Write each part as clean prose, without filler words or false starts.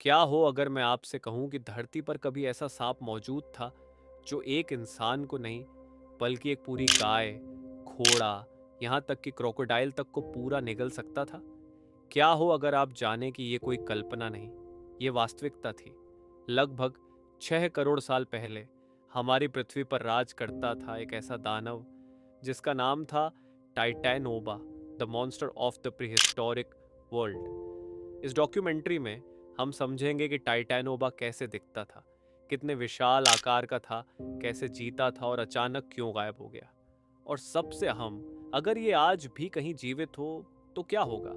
क्या हो अगर मैं आपसे कहूं कि धरती पर कभी ऐसा सांप मौजूद था जो एक इंसान को नहीं बल्कि एक पूरी गाय, घोड़ा, यहाँ तक कि क्रोकोडाइल तक को पूरा निगल सकता था। क्या हो अगर आप जाने कि ये कोई कल्पना नहीं, ये वास्तविकता थी। लगभग 6 करोड़ साल पहले हमारी पृथ्वी पर राज करता था एक ऐसा दानव जिसका नाम था Titanoboa, the monster of the prehistoric world. इस डॉक्यूमेंट्री में हम समझेंगे कि टाइटैनोबा कैसे दिखता था, कितने विशाल आकार का था, कैसे जीता था और अचानक क्यों गायब हो गया। और सबसे अहम, अगर ये आज भी कहीं जीवित हो तो क्या होगा।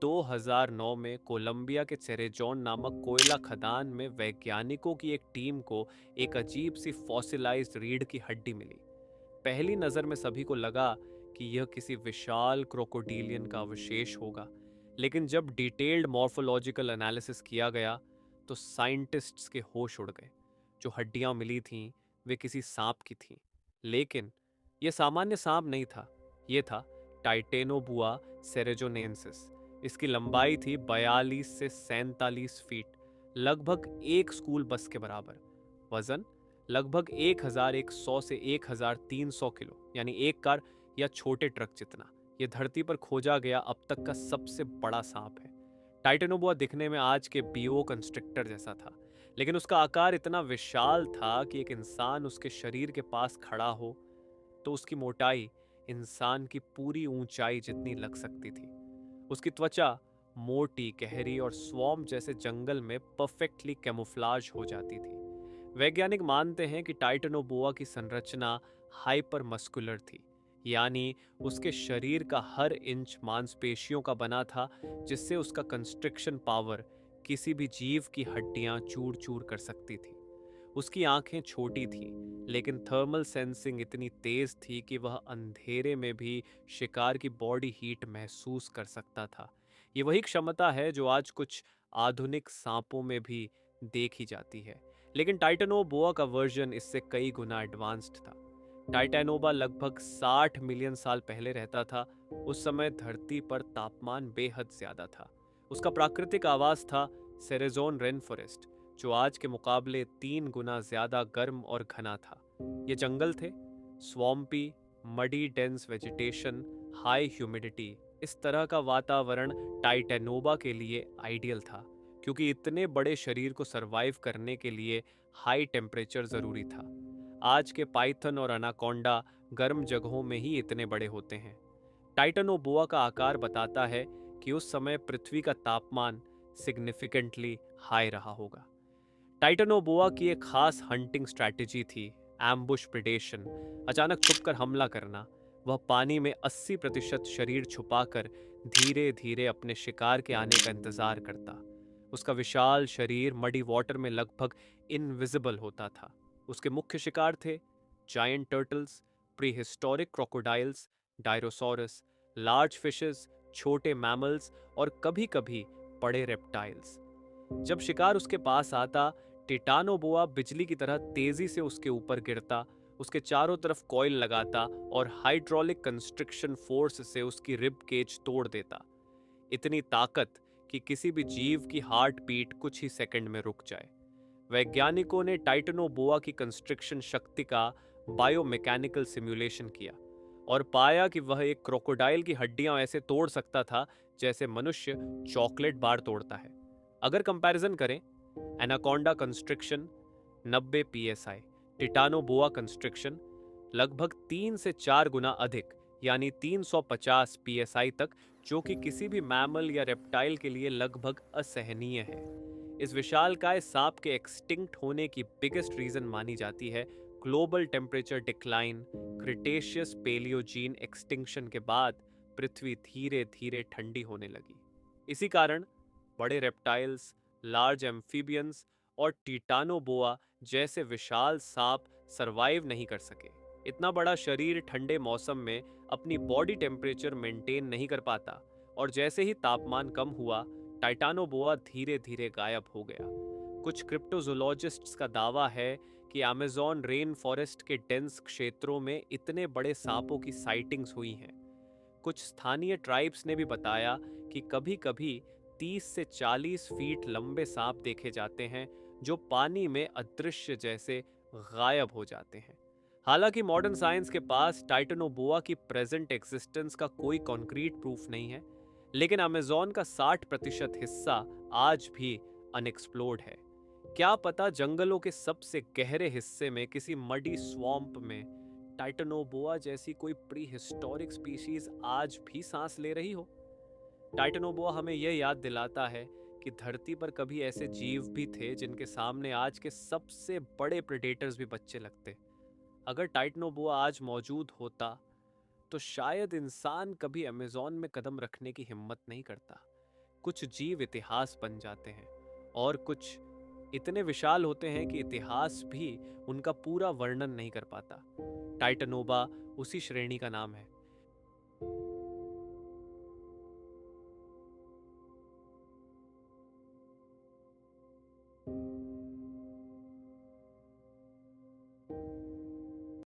2009 में कोलंबिया के सेरेजोन नामक कोयला खदान में वैज्ञानिकों की एक टीम को एक अजीब सी फॉसिलाइज्ड रीढ़ की हड्डी मिली। पहली नज़र में सभी को लगा कि यह किसी विशाल क्रोकोडीलियन का अवशेष होगा, लेकिन जब डिटेल्ड मॉर्फोलॉजिकल एनालिसिस किया गया तो साइंटिस्ट्स के होश उड़ गए। जो हड्डियां मिली थीं वे किसी सांप की थीं, लेकिन यह सामान्य सांप नहीं था। यह था टाइटेनोबुआ सेरेजोनेंसिस। इसकी लंबाई थी 42 से 47 फीट, लगभग एक स्कूल बस के बराबर। वजन लगभग 1100 से 1300 किलो, यानी एक कार या छोटे ट्रक जितना। यह धरती पर खोजा गया अब तक का सबसे बड़ा सांप है। टाइटेनोबुआ दिखने में आज के बीओ कंस्ट्रिक्टर जैसा था, लेकिन उसका आकार इतना विशाल था कि एक इंसान उसके शरीर के पास खड़ा हो तो उसकी मोटाई इंसान की पूरी ऊंचाई जितनी लग सकती थी। उसकी त्वचा मोटी, गहरी और स्वॉम जैसे जंगल में परफेक्टली कैमोफ्लाज हो जाती थी। वैज्ञानिक मानते हैं कि टाइटनोबोआ की संरचना हाइपर मस्कुलर थी, यानी उसके शरीर का हर इंच मांसपेशियों का बना था, जिससे उसका कंस्ट्रिक्शन पावर किसी भी जीव की हड्डियां चूर चूर कर सकती थी। उसकी आंखें छोटी थीं, लेकिन थर्मल सेंसिंग इतनी तेज थी कि वह अंधेरे में भी शिकार की बॉडी हीट महसूस कर सकता था। ये वही क्षमता है जो आज कुछ आधुनिक सांपों में भी देखी जाती है, लेकिन टाइटनोबोआ का वर्जन इससे कई गुना एडवांस्ड था। टाइटैनोबा लगभग 60 मिलियन साल पहले रहता था। उस समय धरती पर तापमान बेहद ज्यादा था। उसका प्राकृतिक आवास था सेरेजोन रेन फॉरेस्ट, जो आज के मुकाबले 3 गुना ज्यादा गर्म और घना था। ये जंगल थे, swampy, muddy dense vegetation, high humidity. इस तरह का वातावरण टाइटैनोबा के लिए आइडियल था, क्योंकि इतने बड़े शरीर को सरवाइव करने के लिए हाई टेम्परेचर जरूरी था। आज के पाइथन और अनाकोंडा गर्म जगहों में ही इतने बड़े होते हैं। टाइटनोबोआ का आकार बताता है कि उस समय पृथ्वी का तापमान सिग्निफिकेंटली हाई रहा होगा। टाइटनोबोआ की एक खास हंटिंग स्ट्रैटेजी थी, एम्बुश प्रिडेशन, अचानक छुपकर हमला करना। वह पानी में 80% शरीर छुपाकर धीरे धीरे अपने शिकार के आने का इंतजार करता। उसका विशाल शरीर मडी वाटर में लगभग इनविजिबल होता था। उसके मुख्य शिकार थे giant turtles, prehistoric crocodiles, Dyrosaurus, large fishes, छोटे मैमल्स और कभी कभी बड़े रेप्टाइल्स। जब शिकार उसके पास आता, टिटानोबोआ बिजली की तरह तेजी से उसके ऊपर गिरता, उसके चारों तरफ कॉइल लगाता और हाइड्रोलिक कंस्ट्रिक्शन फोर्स से उसकी रिब केज तोड़ देता। इतनी ताकत कि किसी भी जीव की हार्ट बीट कुछ ही सेकंड में रुक जाए। वैज्ञानिकों ने टाइटनोबोआ की कंस्ट्रिक्शन शक्ति का बायोमैकेनिकल सिमुलेशन किया और पाया कि वह एक क्रोकोडाइल की हड्डियां ऐसे तोड़ सकता था जैसे मनुष्य चॉकलेट बार तोड़ता है। अगर कंपैरिजन करें, एनाकोंडा कंस्ट्रिक्शन 90 psi, टिटानोबोआ कंस्ट्रिक्शन लगभग 3 से 4 गुना अधिक, यानी 350 psi तक, जो कि किसी भी मैमल या रेप्टाइल के लिए लगभग असहनीय है। इस विशालकाय सांप के एक्सटिंक्ट होने की बिगेस्ट रीजन मानी जाती है global temperature decline. Cretaceous Paleogene extinction के बाद पृथ्वी धीरे धीरे ठंडी होने लगी। इसी कारण बड़े रेप्टाइल्स, लार्ज एम्फीबियंस और टिटानोबोआ जैसे विशाल सांप सरवाइव नहीं कर सके। इतना बड़ा शरीर ठंडे मौसम में अपनी बॉडी टेम्परेचर मेंटेन नहीं कर पाता, और जैसे ही तापमान कम हुआ, टाइटानोबोआ धीरे धीरे गायब हो गया। कुछ क्रिप्टोजोलॉजिस्ट्स का दावा है कि अमेज़न रेन फॉरेस्ट के डेंस क्षेत्रों में इतने बड़े सांपों की साइटिंग्स हुई हैं। कुछ स्थानीय ट्राइब्स ने भी बताया कि कभी-कभी 30 से 40 फीट लंबे सांप देखे जाते हैं जो पानी में अदृश्य जैसे गायब हो जाते हैं। हालांकि मॉडर्न साइंस के पास टाइटनोबोआ की प्रेजेंट एग्जिस्टेंस का कोई कॉन्क्रीट प्रूफ नहीं है, लेकिन अमेज़न का 60% हिस्सा आज भी अनएक्सप्लोर्ड है। क्या पता जंगलों के सबसे गहरे हिस्से में किसी मडी स्वॉम्प में टाइटनोबोआ जैसी कोई प्री हिस्टोरिक स्पीशीज आज भी सांस ले रही हो। टाइटनोबोआ हमें यह याद दिलाता है कि धरती पर कभी ऐसे जीव भी थे जिनके सामने आज के सबसे बड़े प्रेडेटर्स भी बच्चे लगते। अगर टाइटनोबोआ आज मौजूद होता तो शायद इंसान कभी अमेज़न में कदम रखने की हिम्मत नहीं करता। कुछ जीव इतिहास बन जाते हैं और कुछ इतने विशाल होते हैं कि इतिहास भी उनका पूरा वर्णन नहीं कर पाता। टाइटनोबा उसी श्रेणी का नाम है।